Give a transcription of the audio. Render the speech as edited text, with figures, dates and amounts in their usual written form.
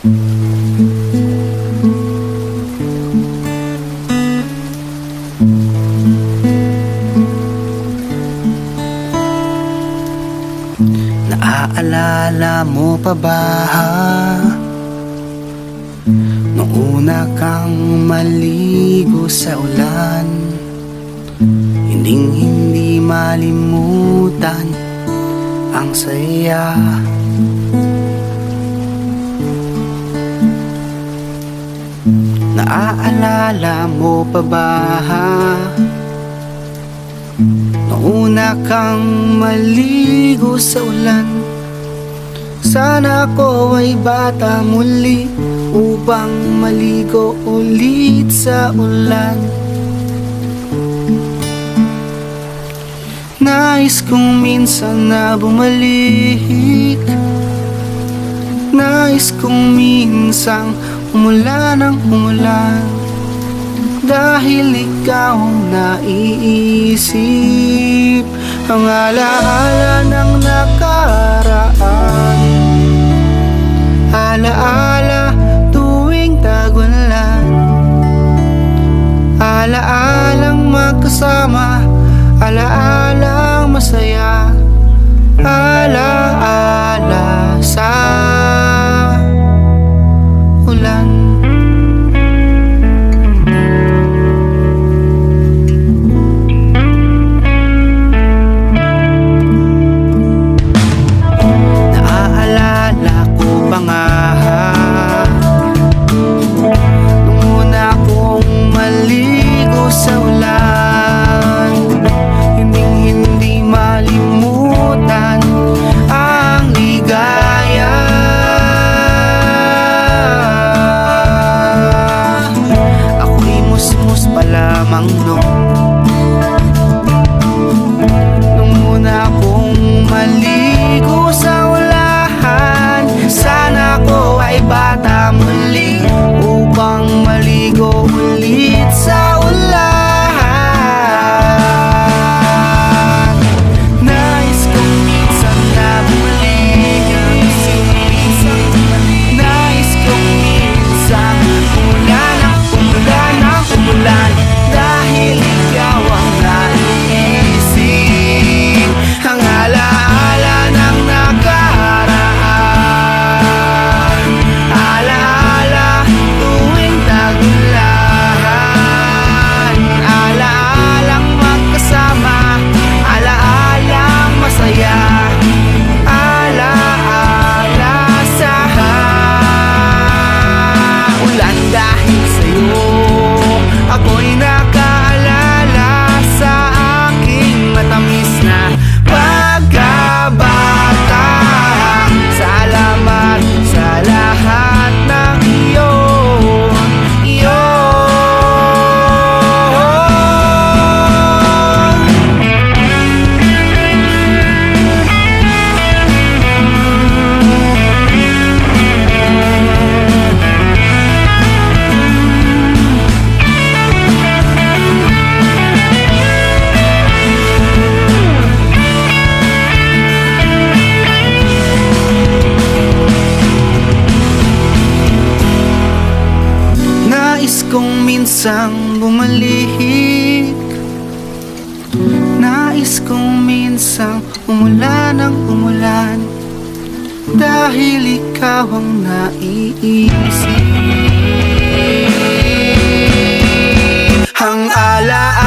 Naaalala mo pa ba nung una kang maligo sa ulan? Hindi malimutan ang saya. Naaalala mo pa ba nung una kang maligo sa ulan? Sana ako ay bata muli upang maligo ulit sa ulan. Nais kong minsan na bumalik, nais kong minsang umulan ng umulan, dahil ikaw ang naiisip, ang alaala ng nakaraan, alaala tuwing tag-ulan, alaalang magkasama, alaalang masaya, alaala sa ulan. Naaalala ko pa nga nung una kong maligo sa ulan, hindi malimutan ang ligaya. Ako'y musmus pa lamang nung una kong maligo sa ulan. Sana ko ay bata muli upang maligo ulit sa ulan. Dahil ikaw ang naiisip, ang alaala ng nakaraan, alaala tuwing tag-ulan, alaalang magkasama, alaalang masaya, alaala sa ulan. Dahil sa'yo ako'y nakaalala sa aking matamis na pagkabata. Salamat sa lahat ng iyon. Nais kong minsang bumalik, nais kong minsang umulan ng umulan, dahil ikaw ang naiisip, ang alaala